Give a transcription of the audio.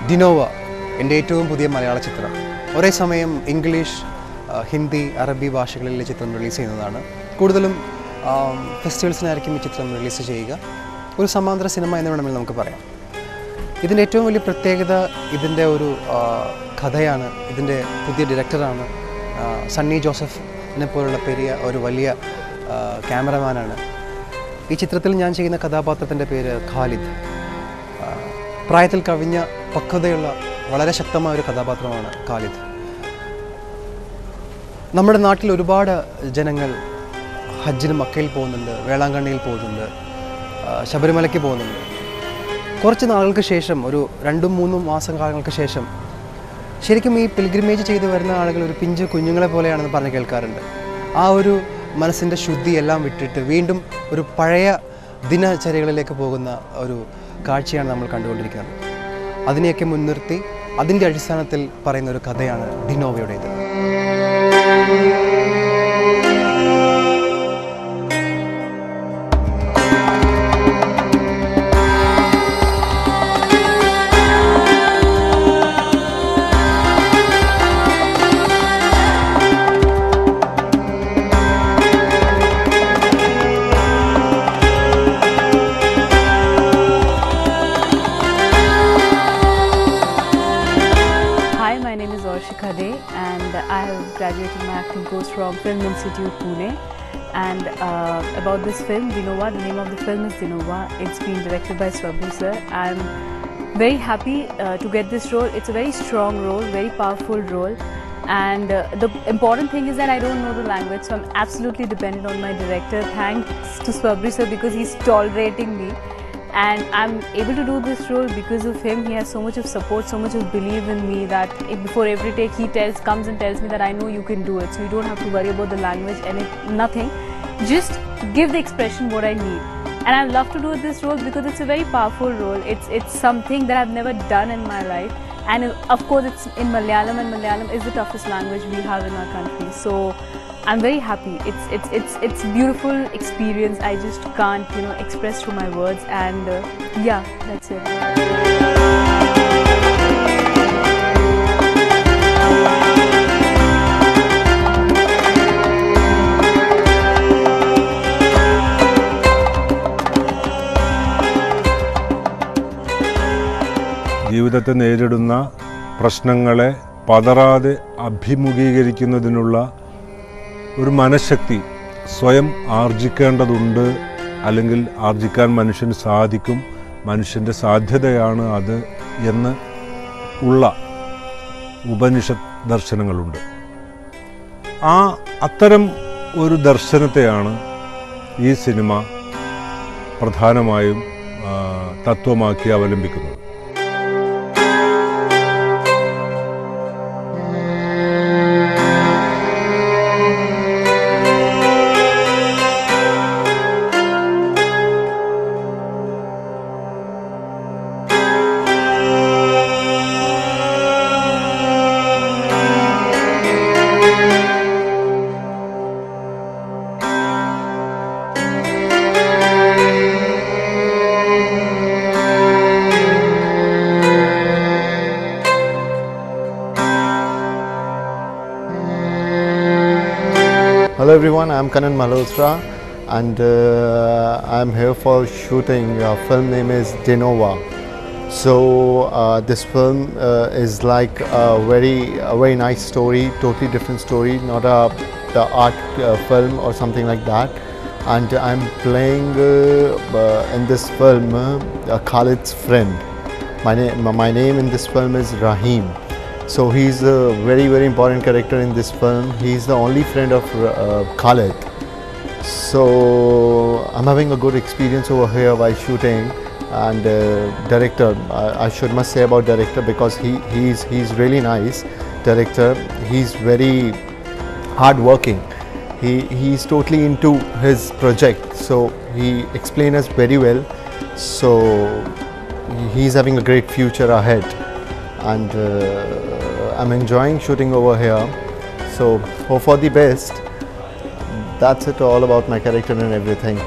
ഡിനോവ എൻ്റെ ഏറ്റവും പുതിയ മലയാള ചിത്രം. ഒരേ സമയം ഇംഗ്ലീഷ്, ഹിന്ദി, അറബി ഭാഷകളിലെ ചിത്രം റിലീസ് ചെയ്യുന്നതാണ്. കൂടുതലും ഫെസ്റ്റിവൽസിനായിരിക്കും ഈ ചിത്രം റിലീസ് ചെയ്യുക. ഒരു സമാന്തര സിനിമ എന്ന് വേണമെങ്കിൽ നമുക്ക് പറയാം. ഇതിൻ്റെ ഏറ്റവും വലിയ പ്രത്യേകത ഇതിൻ്റെ ഒരു കഥയാണ്. ഇതിൻ്റെ പുതിയ ഡയറക്ടറാണ് സണ്ണി ജോസഫിനെ പോലുള്ള ഒരു വലിയ ക്യാമറമാനാണ്. ഈ ചിത്രത്തിൽ ഞാൻ ചെയ്യുന്ന കഥാപാത്രത്തിൻ്റെ പേര് ഖാലിദ്. പ്രായത്തിൽ കവിഞ്ഞ പക്വതയുള്ള വളരെ ശക്തമായ ഒരു കഥാപാത്രമാണ് ഖാലിദ്. നമ്മുടെ നാട്ടിൽ ഒരുപാട് ജനങ്ങൾ ഹജ്ജിന് മക്കയിൽ പോകുന്നുണ്ട്, വേളാങ്കണ്ണിയിൽ പോകുന്നുണ്ട്, ശബരിമലയ്ക്ക് പോകുന്നുണ്ട്. കുറച്ച് നാളുകൾക്ക് ശേഷം, ഒരു 2-3 മാസങ്ങൾക്ക് ശേഷം ശരിക്കും ഈ പിൽഗ്രിമേജ് ചെയ്ത് വരുന്ന ആളുകൾ ഒരു പിഞ്ച് കുഞ്ഞുങ്ങളെ പോലെയാണെന്ന് പറഞ്ഞ് കേൾക്കാറുണ്ട്. ആ ഒരു മനസ്സിൻ്റെ ശുദ്ധി എല്ലാം വിട്ടിട്ട് വീണ്ടും ഒരു പഴയ ദിനചര്യകളിലേക്ക് പോകുന്ന ഒരു കാഴ്ചയാണ് നമ്മൾ കണ്ടുകൊണ്ടിരിക്കുന്നത്. അതിനെയൊക്കെ മുൻനിർത്തി അതിൻ്റെ അടിസ്ഥാനത്തിൽ പറയുന്ന ഒരു കഥയാണ് ഡിനോവയുടേത്. And I have graduated my acting course from Film Institute Pune. And about this film, Dinova, the name of the film is Dinova. It's been directed by Swabhu sir. I'm very happy to get this role. It's a very strong role, very powerful role. And the important thing is that I don't know the language, so I'm absolutely dependent on my director. Thanks to Swabhu sir because he's tolerating me. And I'm able to do this role because of him. He has so much of support, so much of belief in me that before every take he comes and tells me that I know you can do it. So you don't have to worry about the language and nothing. Just give the expression what I need. And I love to do this role because it's a very powerful role. It's something that I've never done in my life. And of course it's in Malayalam, and Malayalam is the toughest language we have in our country. So I'm very happy. It's beautiful experience. I just can't express through my words. And yeah, that's it. ജീവിതത്തെ നേരിടുന്ന പ്രശ്നങ്ങളെ പതറാതെ അഭിമുഖീകരിക്കുന്നതിനുള്ള ഒരു മനഃശക്തി സ്വയം ആർജിക്കേണ്ടതുണ്ട്. അല്ലെങ്കിൽ ആർജിക്കാൻ മനുഷ്യന് സാധിക്കും, മനുഷ്യൻ്റെ സാധ്യതയാണ് അത് എന്ന് ഉള്ള ഉപനിഷത്ത് ദർശനങ്ങളുണ്ട്. അത്തരം ഒരു ദർശനത്തെയാണ് ഈ സിനിമ പ്രധാനമായും തത്വമാക്കി അവലംബിക്കുന്നത്. Hello everyone, I am Kanan Malhotra and I am here for shooting. Film name is Dinova. So this film is like a very nice story, totally different story, not the art film or something like that. And I am playing in this film Khalid's friend. My name in this film is Rahim. So he's a very important character in this film. He's the only friend of Khalid. So I'm having a good experience over here while shooting. And director, I must say about director because he's really nice director. He's very hard working. He's totally into his project. So he explained us very well. So he's having a great future ahead. and I'm enjoying shooting over here. So hope for the best. That's it all about my character and everything.